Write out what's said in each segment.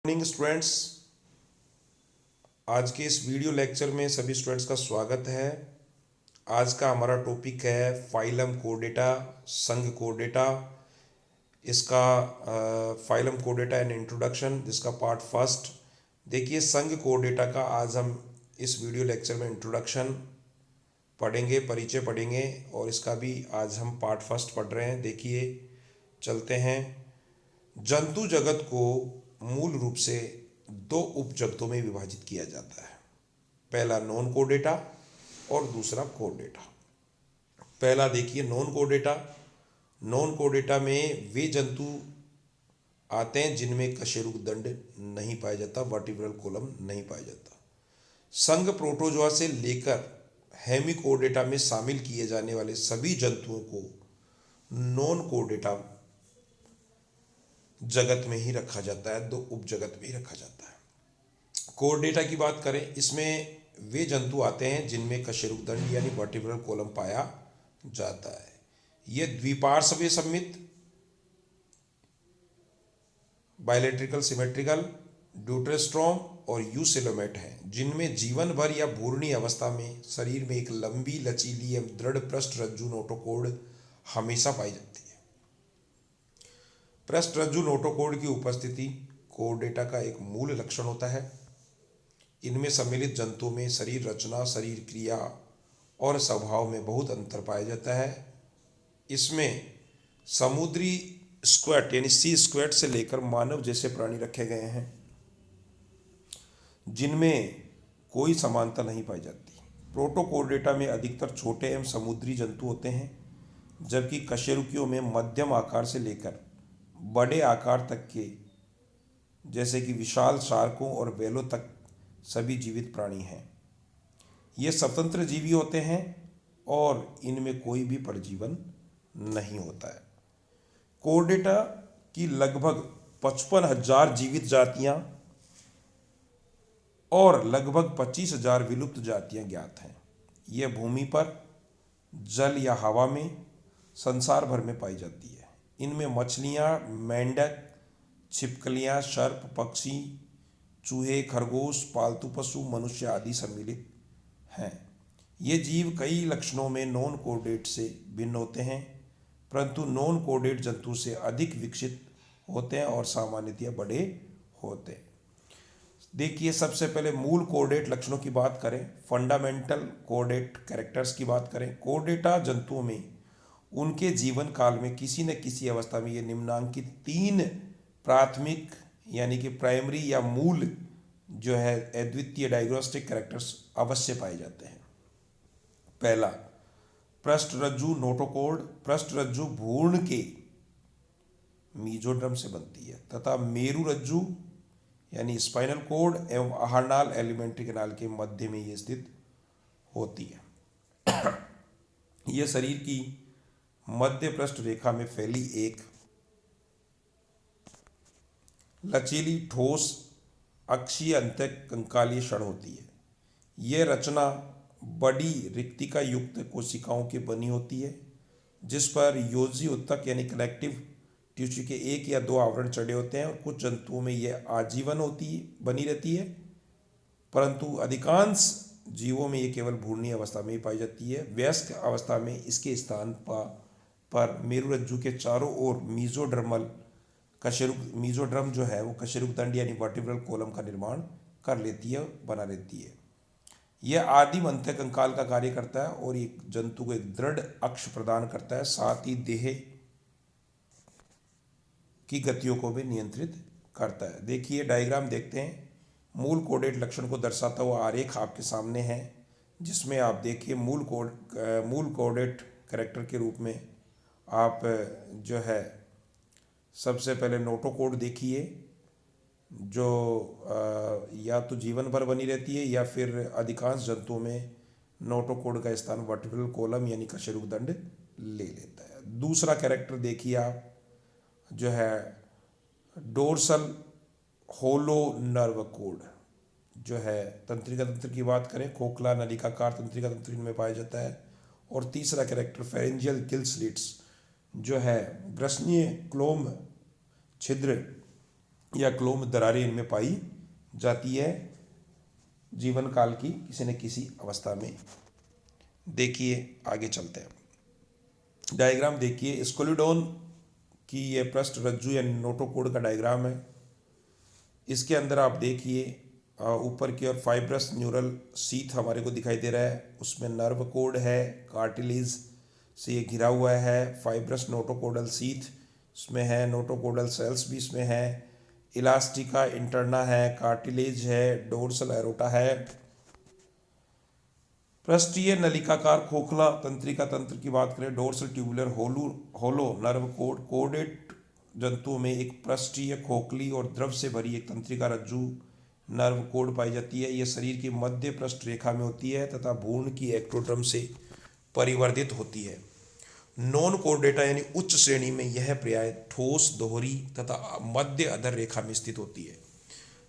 Morning students. आज के इस वीडियो लेक्चर में सभी स्टूडेंट्स का स्वागत है। आज का हमारा टॉपिक है फाइलम कोर्डेटा, संघ कोर्डेटा। इसका फाइलम कोर्डेटा एंड इंट्रोडक्शन, जिसका पार्ट फर्स्ट। देखिए, संघ कोर्डेटा का आज हम इस वीडियो लेक्चर में इंट्रोडक्शन पढ़ेंगे, परिचय पढ़ेंगे, और इसका भी आज हम पार्ट फर्स्ट पढ़ रहे हैं। देखिए, चलते हैं। जंतु जगत को मूल रूप से दो उपजगतों में विभाजित किया जाता है। पहला नॉन कोर्डेटा और दूसरा कोर्डेटा। पहला देखिए नॉन कोर्डेटा। नॉन कोर्डेटा में वे जंतु आते हैं जिनमें कशेरुकदंड नहीं पाया जाता, वर्टिब्रल कोलम नहीं पाया जाता। संघ प्रोटोजोआ से लेकर हेमिकोर्डेटा में शामिल किए जाने वाले सभी जंतुओं को नॉन कोर्डेटा जगत में ही रखा जाता है, दो उपजगत में ही रखा जाता है। कोर्डेटा की बात करें, इसमें वे जंतु आते हैं जिनमें कशेरुकदंड यानी वर्टिब्रल कोलम पाया जाता है। ये द्विपार्श्वीय सममित, बायलैटरल सिमेट्रिकल, ड्यूटेरोस्टोम और यूसेलोमेट हैं, जिनमें जीवन भर या भ्रूणी अवस्था में शरीर में एक लंबी, लचीली एवं दृढ़ पृष्ठ रज्जु नोटोकोड हमेशा पाई जाती है। पृष्ठ रज्जु नोटोकोड की उपस्थिति कोर्डेटा का एक मूल लक्षण होता है। इनमें सम्मिलित जंतुओं में शरीर रचना, शरीर क्रिया और स्वभाव में बहुत अंतर पाया जाता है। इसमें समुद्री स्क्वैट यानी सी स्क्वैट से लेकर मानव जैसे प्राणी रखे गए हैं, जिनमें कोई समानता नहीं पाई जाती। प्रोटोकोर्डेटा में अधिकतर छोटे एवं समुद्री जंतु होते हैं, जबकि कशेरुकियों में मध्यम आकार से लेकर बड़े आकार तक के, जैसे कि विशाल शार्कों और व्हेलों तक सभी जीवित प्राणी हैं। ये स्वतंत्र जीवी होते हैं और इनमें कोई भी परजीवन नहीं होता है। कोर्डेटा की लगभग 55,000 जीवित जातियां और लगभग 25,000 विलुप्त जातियां ज्ञात हैं। यह भूमि पर, जल या हवा में, संसार भर में पाई जाती है। इनमें मछलियां, मेंढक, छिपकलियां, सर्प, पक्षी, चूहे, खरगोश, पालतू पशु, मनुष्य आदि सम्मिलित हैं। ये जीव कई लक्षणों में नॉन कोर्डेट से भिन्न होते हैं, परंतु नॉन कोर्डेट जंतु से अधिक विकसित होते हैं और सामान्यतया बड़े होते हैं। देखिए, सबसे पहले मूल कोर्डेट लक्षणों की बात करें, फंडामेंटल कोर्डेट कैरेक्टर्स की बात करें। कोर्डेटा जंतुओं में उनके जीवन काल में किसी न किसी अवस्था में ये निम्नांकित 3 प्राथमिक यानी कि प्राइमरी या मूल जो है अद्वितीय डायग्नोस्टिक कैरेक्टर्स अवश्य पाए जाते हैं। पहला, पृष्ठरज्जु नोटोकोड। पृष्ठरज्जु भ्रूण के मीजोड्रम से बनती है तथा मेरु रज्जु यानी स्पाइनल कोड एवं आहारनाल एलिमेंट्री कैनाल के मध्य में ये स्थित होती है। यह शरीर की मध्य पृष्ठ रेखा में फैली एक लचीली, ठोस, अक्षीय अंतःकंकालीय क्षण होती है। यह रचना बड़ी रिक्तिका युक्त कोशिकाओं की बनी होती है, जिस पर योजी उत्तक यानी कनेक्टिव टिश्यू के 1 या 2 आवरण चढ़े होते हैं। और कुछ जंतुओं में यह आजीवन बनी रहती है, परंतु अधिकांश जीवों में ये केवल भ्रूणी अवस्था में ही पाई जाती है। वयस्क अवस्था में इसके स्थान पर मेरुरज्जु के चारों ओर मीजोड्रम जो है वो कशेरुकदंड यानी वर्टिब्रल कोलम का निर्माण कर लेती है, बना लेती है। यह आदिम अंतःकंकाल का कार्य करता है और एक जंतु को एक दृढ़ अक्ष प्रदान करता है, साथ ही देह की गतियों को भी नियंत्रित करता है। देखिए, डायग्राम देखते हैं। मूल कोर्डेट लक्षण को दर्शाता हुआ आरेख आपके सामने है, जिसमें आप देखिए मूल कोर्डेट कैरेक्टर के रूप में आप जो है सबसे पहले नोटोकोड देखिए, जो या तो जीवन भर बनी रहती है या फिर अधिकांश जंतुओं में नोटोकोड का स्थान वर्टिब्रल कोलम यानी कशेरुकदंड ले लेता है। दूसरा कैरेक्टर देखिए आप, जो है डोर्सल होलो नर्व कोड, जो है तंत्रिका तंत्र की बात करें, खोखला नलिकाकार तंत्रिका तंत्र इनमें पाया जाता है। और तीसरा कैरेक्टर फेरेंजियल गिल स्लिट्स, जो है ग्रसनीय क्लोम छिद्र या क्लोम दरारें इनमें पाई जाती है जीवन काल की किसी न किसी अवस्था में। देखिए आगे चलते हैं। डायग्राम देखिए, स्कोलिडोन की ये पृष्ठ रज्जु या नोटोकोड का डायग्राम है। इसके अंदर आप देखिए ऊपर की ओर फाइब्रस न्यूरल सीथ हमारे को दिखाई दे रहा है, उसमें नर्व कोड है, कार्टिलेज से ये घिरा हुआ है। फाइब्रस नोटोकोडल सीथ इसमें है, नोटोकोडल सेल्स भी इसमें है, इलास्टिका इंटरना है, कार्टिलेज है, डोर्सल एरोटा है। पृष्ठीय नलिकाकार खोखला तंत्रिका तंत्र की बात करें, dorsal tubular hollow nerve cord. कोडेट जंतुओं में एक पृष्ठीय खोखली और द्रव से भरी एक तंत्रिका रज्जु नर्व कोड पाई जाती है। यह शरीर की मध्य पृष्ठ रेखा में होती है तथा भ्रूण की एक्टोडर्म से परिवर्धित होती है। नॉन कोर्डेटा यानी उच्च श्रेणी में यह प्राय ठोस, दोहरी तथा मध्य अधर रेखा में स्थित होती है,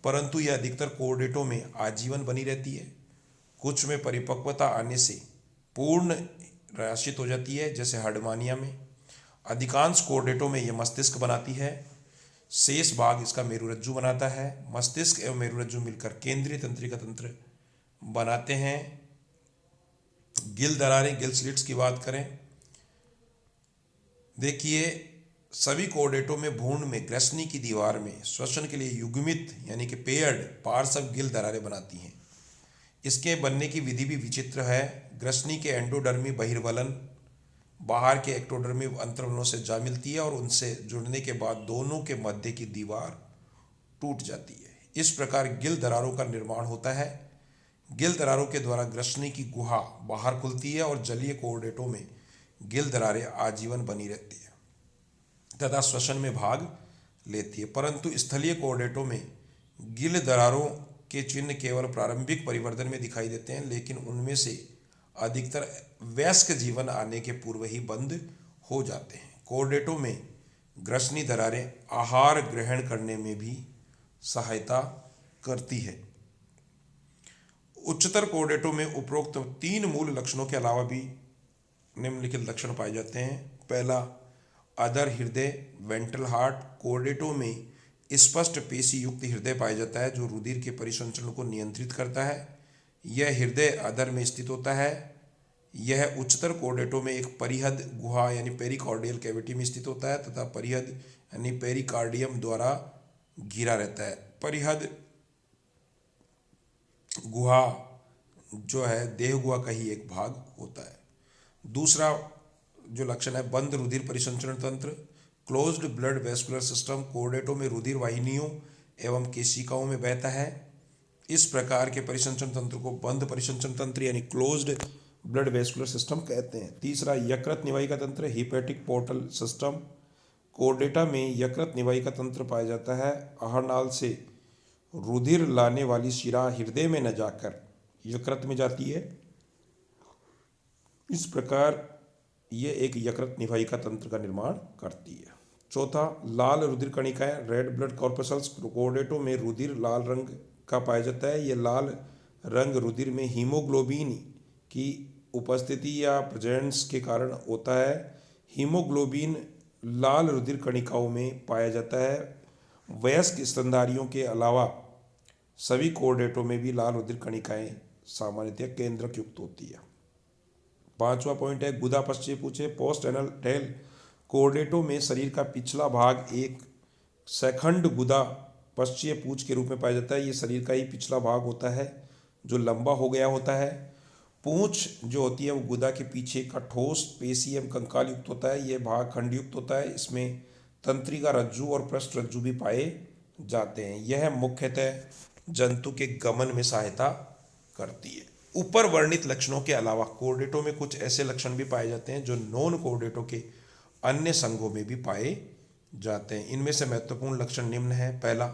परंतु यह अधिकतर कोर्डेटों में आजीवन बनी रहती है। कुछ में परिपक्वता आने से पूर्ण राशित हो जाती है, जैसे हर्डमानिया में। अधिकांश कोर्डेटों में यह मस्तिष्क बनाती है, शेष भाग इसका मेरुरज्जु बनाता है। मस्तिष्क एवं मेरुरज्जु मिलकर केंद्रीय तंत्रिका तंत्र बनाते हैं। गिल दरारें, गिल स्लिट्स की बात करें, देखिए सभी कोर्डेटों में भ्रूण में ग्रसनी की दीवार में श्वसन के लिए युग्मित यानी कि पेयर्ड पार्श्व गिल दरारें बनाती हैं। इसके बनने की विधि भी विचित्र है। ग्रसनी के एंडोडर्मी बहिर्वलन बाहर के एक्टोडर्मी अंतर्वलनों से जा मिलती है और उनसे जुड़ने के बाद दोनों के मध्य की दीवार टूट जाती है। इस प्रकार गिल दरारों का निर्माण होता है। गिल दरारों के द्वारा ग्रसनी की गुहा बाहर खुलती है और जलीय कोर्डेटों में गिल दरारें आजीवन बनी रहती है तथा श्वसन में भाग लेती है, परंतु स्थलीय कोर्डेटों में गिल दरारों के चिन्ह केवल प्रारंभिक परिवर्तन में दिखाई देते हैं, लेकिन उनमें से अधिकतर वयस्क जीवन आने के पूर्व ही बंद हो जाते हैं। कोर्डेटों में ग्रसनी दरारें आहार ग्रहण करने में भी सहायता करती है। उच्चतर कोर्डेटों में उपरोक्त 3 मूल लक्षणों के अलावा भी निम्नलिखित लक्षण पाए जाते हैं। पहला, अधर हृदय वेंट्रल हार्ट। कोर्डेटों में स्पष्ट पेशी युक्त हृदय पाया जाता है जो रुधिर के परिसंचरण को नियंत्रित करता है। यह हृदय अधर में स्थित होता है। यह उच्चतर कोर्डेटों में एक परिहद गुहा यानी पेरिकार्डियल कैविटी में स्थित होता है तथा परिहद यानी पेरिकार्डियम द्वारा घिरा रहता है। परिहद गुहा जो है देह गुहा का ही एक भाग होता है। दूसरा जो लक्षण है, बंद रुधिर परिसंचरण तंत्र, क्लोज्ड ब्लड वेस्कुलर सिस्टम। कोर्डेटों में रुधिर वाहिनियों एवं केशिकाओं में बहता है। इस प्रकार के परिसंचरण तंत्र को बंद परिसंचरण तंत्र यानी क्लोज्ड ब्लड वेस्कुलर सिस्टम कहते हैं। तीसरा, यकृत निवाहिका तंत्र, हिपैटिक पोर्टल सिस्टम। कोर्डेटा में यकृत निवाहिका तंत्र पाया जाता है। आहारनाल से रुधिर लाने वाली शिरा हृदय में न जाकर यकृत में जाती है। इस प्रकार ये एक यकृत निवाहिका तंत्र का निर्माण करती है। चौथा, लाल रुधिर कणिकाएं, रेड ब्लड कॉर्पसल्स। कोर्डेटों में रुधिर लाल रंग का पाया जाता है। ये लाल रंग रुधिर में हीमोग्लोबिन की उपस्थिति या प्रेजेंस के कारण होता है। हीमोग्लोबिन लाल रुधिर कणिकाओं में पाया जाता है। वयस्क स्तनधारियों के अलावा सभी कोर्डेटों में भी लाल रुधिर कणिकाएं सामान्यतः केंद्रक युक्त होती है। 5वां पॉइंट है गुदा पश्चेय पूछे, पोस्ट एनल टेल। कोर्डेटों में शरीर का पिछला भाग एक सेखंड गुदा पश्चीय पूछ के रूप में पाया जाता है। ये शरीर का ही पिछला भाग होता है जो लंबा हो गया होता है। पूंछ जो होती है वो गुदा के पीछे का ठोस पेशी एवं कंकाल युक्त होता है। यह भाग खंडयुक्त होता है। इसमें तंत्रिका रज्जु और पृष्ठ रज्जु भी पाए जाते हैं। यह मुख्यतः जंतु के गमन में सहायता करती है। ऊपर वर्णित लक्षणों के अलावा कोर्डेटों में कुछ ऐसे लक्षण भी पाए जाते हैं जो नॉन कोर्डेटों के अन्य संघों में भी पाए जाते हैं। इनमें से महत्वपूर्ण लक्षण निम्न है। पहला,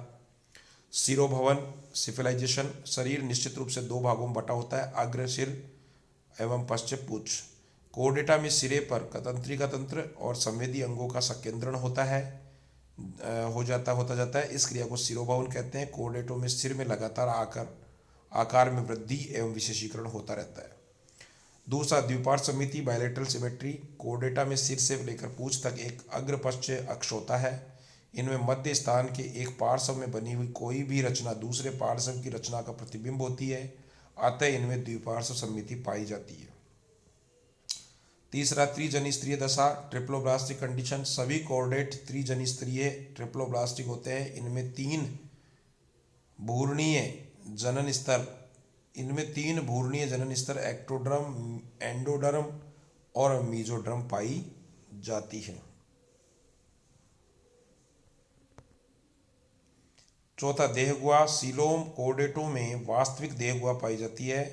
सिरोभवन सिफिलाइजेशन। शरीर निश्चित रूप से 2 भागों में बटा होता है, अग्र सिर एवं पश्चिम पूछ। कोर्डेटा में सिरे पर तंत्रिका तंत्र और संवेदी अंगों का संकेंद्रण होता जाता है। इस क्रिया को सिरोभवन कहते हैं। कोर्डेटों में सिर में लगातार आकार में वृद्धि एवं विशेषीकरण होता रहता है। दूसरा, द्विपार्श्व समिति बायलैटरल सिमेट्री। कोर्डेटा में सिर से लेकर पूंछ तक एक अग्र पश्च अक्ष होता है। इनमें मध्य स्थान के एक पार्श्व में बनी हुई कोई भी रचना दूसरे पार्श्व की रचना का प्रतिबिंब होती है, अतः इनमें द्विपार्श्व सममिति पाई जाती है। तीसरा, त्रिजनिस्त्रीय दशा ट्रिप्लोब्लास्टिक कंडीशन। सभी कोऑर्डिनेट त्रिजनिस्त्रीय ट्रिप्लोब्लास्टिक होते हैं। इनमें तीन भ्रूणीय जनन स्तर एक्टोडर्म, एंडोडर्म और मीजोडर्म पाई जाती है। चौथा, देहगुहा सीलोम कोऑर्डिनेटों में वास्तविक देहगुहा पाई जाती है,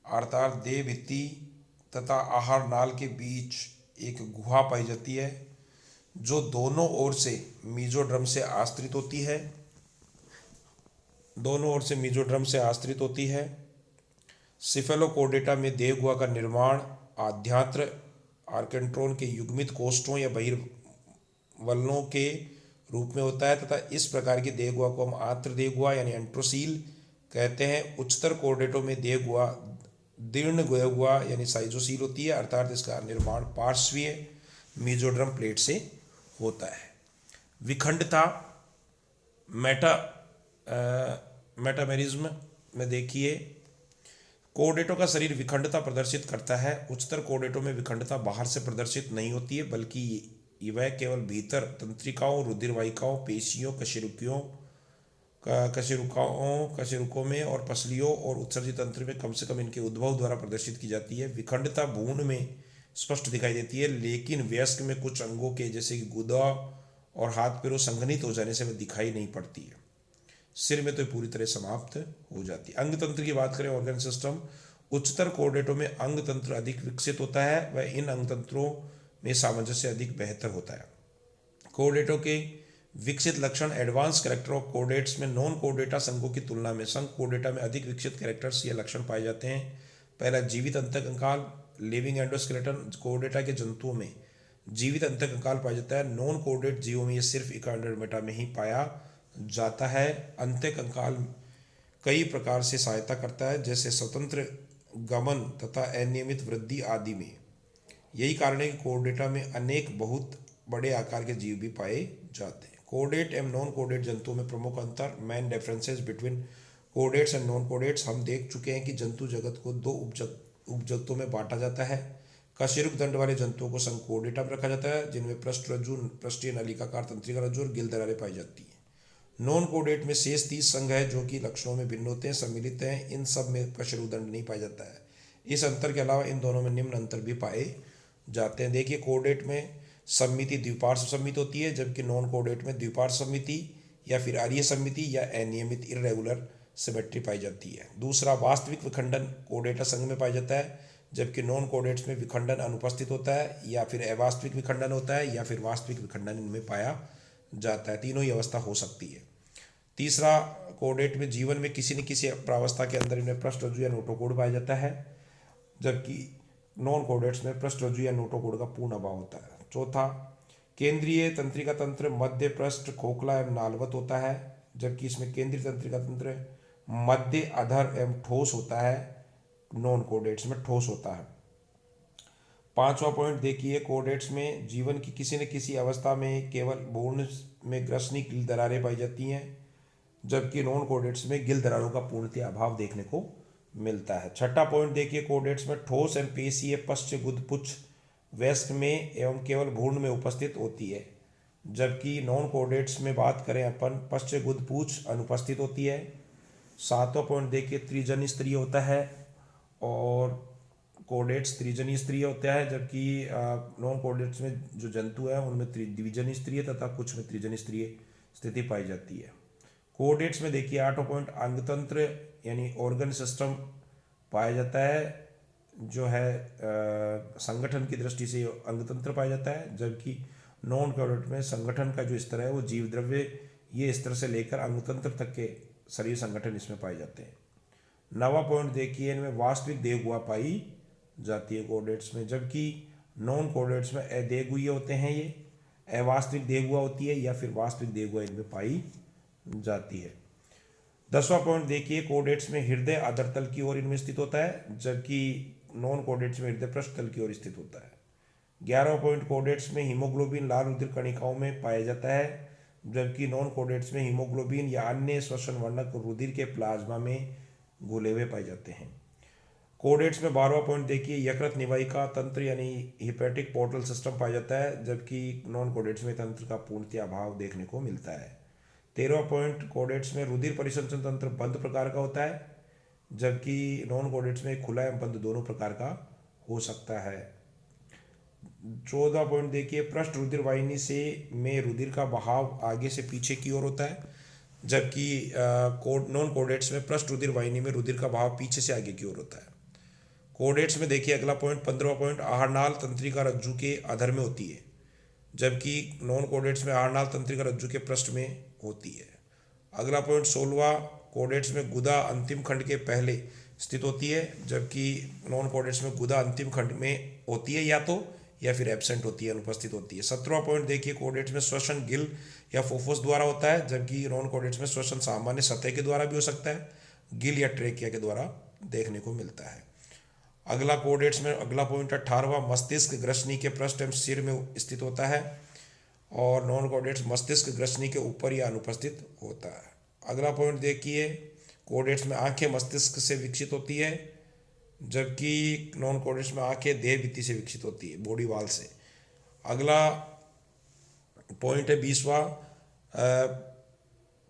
अर्थात देह भित्ति तथा आहार नाल के बीच एक गुहा पाई जाती है जो दोनों ओर से मीजोड्रम से आश्रित होती है। सिफेलोकोर्डेटा में देहगुहा का निर्माण आद्यांत्र आर्केंट्रोन के युग्मित कोष्ठों या बहिर्वलनों के रूप में होता है तथा इस प्रकार की देहगुहा को हम आंत्र देहगुहा यानी एंट्रोसील कहते हैं। उच्चतर कोर्डेटों में देहगुहा दीर्ण देहगुहा यानी साइजोसील होती है, अर्थात इसका निर्माण पार्श्वीय मीजोड्रम प्लेट से होता है। विखंडता मेटामेरिज्म में देखिए, कोर्डेटों का शरीर विखंडता प्रदर्शित करता है। उच्चतर कोर्डेटों में विखंडता बाहर से प्रदर्शित नहीं होती है, बल्कि वह केवल भीतर तंत्रिकाओं, रुधिरवाहिकाओं, पेशियों, कशेरुकों में और पसलियों और उत्सर्जित तंत्र में कम से कम इनके उद्भव द्वारा प्रदर्शित की जाती है। विखंडता भ्रूण में स्पष्ट दिखाई देती है, लेकिन वयस्क में कुछ अंगों के जैसे कि गुदा और हाथ पैरों संघनित हो जाने से वह दिखाई नहीं पड़ती है। सिर में तो पूरी तरह समाप्त हो जाती है। अंग तंत्र की बात करें, ऑर्गन सिस्टम, उच्चतर कोर्डेटों में अंग तंत्र अधिक विकसित होता है, वह इन अंग तंत्रों में सामंजस्य अधिक बेहतर होता है। कोर्डेटों के विकसित लक्षण, एडवांस कैरेक्टर ऑफ कोर्डेट्स में नॉन कोर्डेटा संघों की तुलना में संघ कोर्डेटा में अधिक विकसित कैरेक्टर्स या लक्षण पाए जाते हैं। पहला, जीवित अंतःकंकाल, लिविंग एंडोस्केलेटन। कोर्डेटा के जंतुओं में जीवित अंतःकंकाल पाया जाता है। नॉन कोर्डेट जीवों में यह सिर्फ इकांडोमेटा में ही पाया जाता है। अंतःकंकाल कई प्रकार से सहायता करता है, जैसे स्वतंत्र गमन तथा अनियमित वृद्धि आदि में। यही कारण है कि कोर्डेटा में अनेक बहुत बड़े आकार के जीव भी पाए जाते हैं। कोर्डेट एवं नॉन कोर्डेट जंतुओं में प्रमुख अंतर, main differences between chordates and non chordates. हम देख चुके हैं कि जंतु जगत को दो उपजगतों में बांटा जाता है। कशेरुक दंड वाले जंतुओं को संघ कोर्डेटा में रखा जाता है, जिनमें पृष्ठ रज्जु, पृष्ठीय नलिकाकार तंत्रिका रज्जु और गिल दरारें पाई जाती हैं। नॉन कोर्डेट में शेष 30 संघ है जो कि लक्षणों में भिन्न होते हैं, सम्मिलित हैं। इन सब में कशेरुक दंड नहीं पाया जाता है। इस अंतर के अलावा इन दोनों में निम्न अंतर भी पाए जाते हैं। देखिए, कोर्डेट में सम्मिति द्विपार्श्व सम्मिति होती है, जबकि नॉन कोर्डेट में द्विपार्श्व सम्मिति या फिर आर्य सम्मिति या अनियमित इररेगुलर सिमेट्री पाई जाती है। दूसरा, वास्तविक विखंडन कोर्डेटा संघ में पाया जाता है, जबकि नॉन कोर्डेट्स में विखंडन अनुपस्थित होता है, या फिर अवास्तविक विखंडन होता है, या फिर वास्तविक विखंडन इनमें पाया जाता है। तीनों ही अवस्था हो सकती है। तीसरा, कोर्डेट में जीवन में किसी न किसी प्रावस्था के अंदर इनमें पृष्ठ रज्जु या नोटोकोड पाया जाता है, जबकि नॉन कोर्डेट्स में पृष्ठ रज्जु या नोटोकोड का पूर्ण अभाव होता है। चौथा, केंद्रीय तंत्रिका तंत्र मध्य पृष्ठ खोखला एवं नालवत होता है, जबकि इसमें केंद्रीय तंत्रिका तंत्र मध्य अधर एवं ठोस होता है। नॉन कोर्डेट्स में ठोस होता है। पांचवा पॉइंट देखिए, कोर्डेट्स में जीवन की किसी न किसी अवस्था में केवल भ्रूण में ग्रसनी गिल दरारें पाई जाती हैं, जबकि नॉन कोर्डेट्स में गिल दरारों का पूर्णतः अभाव देखने को मिलता है। छठा पॉइंट देखिए, कोर्डेट्स में ठोस एवं पेशीय पश्च गुदपुच्छ वयस्क में एवं केवल भ्रूण में उपस्थित होती है, जबकि नॉन कोर्डेट्स में बात करें अपन पश्च गुदपुच्छ अनुपस्थित होती है। सातवां पॉइंट देखिए, त्रिजनी स्तरीय होता है और कोर्डेट्स त्रिजनी स्तरीय होता है, जबकि नॉन कोर्डेट्स में जो जंतु है उनमें द्विजनी स्तरीय तथा कुछ में त्रिजनी स्तरीय स्थिति पाई जाती है। कोर्डेट्स में देखिए, आठवां पॉइंट अंगतंत्र यानी ऑर्गन सिस्टम पाया जाता है, जो है संगठन की दृष्टि से अंगतंत्र पाया जाता है, जबकि नॉन कोर्डेट में संगठन का जो स्तर है वो जीव द्रव्य ये स्तर से लेकर अंगतंत्र तक के शरीर संगठन इसमें पाए जाते हैं। नवा पॉइंट देखिए, इनमें वास्तविक देहगुहा पाई जाती है कोर्डेट्स में, जबकि नॉन कोर्डेट्स में अदेहगुहा होते हैं, ये अवास्तविक देहगुहा होती है या फिर वास्तविक देहगुहा इनमें पाई जाती है। 10वां पॉइंट देखिए, कोर्डेट्स में हृदय अधरतल की ओर इनमें स्थित होता है, जबकि नॉन कोर्डेट्स में हृदय पृष्ठतल की ओर स्थित होता है। 11वां पॉइंट, कोर्डेट्स में हीमोग्लोबिन लाल रुधिर कणिकाओं में पाया जाता है, जबकि नॉन कोडेट्स में हीमोग्लोबिन या अन्य श्वसन वर्णक रुधिर के प्लाज्मा में घुले हुए पाए जाते हैं। कोडेट्स में 12वां पॉइंट देखिए, यकृत निवाहिका तंत्र यानी हिपैटिक पोर्टल सिस्टम पाया जाता है, जबकि नॉन कोडेट्स में तंत्र का पूर्णतः अभाव देखने को मिलता है। 13वां पॉइंट, कोडेट्स में रुधिर परिसंचरण तंत्र बंद प्रकार का होता है, जबकि नॉन कोडेट्स में खुला एवं बंद दोनों प्रकार का हो सकता है। 14वां पॉइंट देखिए, पृष्ठ रुधिर वाहिनी से में रुधिर का बहाव आगे से पीछे की ओर होता है, जबकि नॉन कोडेट्स में पृष्ठ रुधिर वाहिनी में रुधिर का बहाव पीछे से आगे की ओर होता है। कोडेट्स में देखिए अगला पॉइंट 15वां पॉइंट, आहारनाल तंत्रिका रज्जु के अधर में होती है, जबकि नॉन कोडेट्स में आहारनाल तंत्रिका रज्जु के पृष्ठ में होती है। अगला पॉइंट 16वां, कोडेट्स में गुदा अंतिम खंड के पहले स्थित होती है, जबकि नॉन कोडेट्स में गुदा अंतिम खंड में होती है या फिर एब्सेंट होती है, अनुपस्थित होती है। 17वां पॉइंट देखिए, कोडेट्स में श्वसन गिल या फोफोस द्वारा होता है, जबकि नॉन कोडेट्स में श्वसन सामान्य सतह के द्वारा भी हो सकता है, गिल या ट्रेकिया के द्वारा देखने को मिलता है। अगला कोडेट्स में अगला पॉइंट 18वां, मस्तिष्क ग्रसनी के पृष्ठ एवं सिर में स्थित होता है, और नॉन कोडेट्स मस्तिष्क ग्रसनी के ऊपर या अनुपस्थित होता है। अगला पॉइंट देखिए, कोडेट्स में आंखें मस्तिष्क से विकसित होती है, जबकि नॉन कोडेट्स में आंखें देह भित्ति से विकसित होती है, बॉडी वाल से। अगला पॉइंट है 20वां,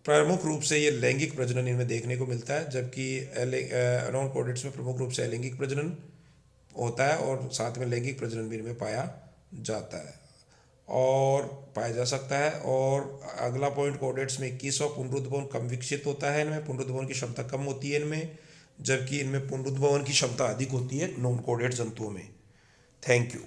प्रमुख रूप से ये लैंगिक प्रजनन इनमें देखने को मिलता है, जबकि नॉन कोडेट्स में प्रमुख रूप से अलैंगिक प्रजनन होता है और साथ में लैंगिक प्रजनन भी इनमें पाया जाता है और पाया जा सकता है। और अगला पॉइंट, कोडेट्स में 21वां, पुनरुद्भवन कम विकसित होता है, इनमें पुनरुद्भवन की क्षमता कम होती है इनमें, जबकि इनमें पुनरुद्भवन की क्षमता अधिक होती है नॉन कोडेट जंतुओं में। Thank you.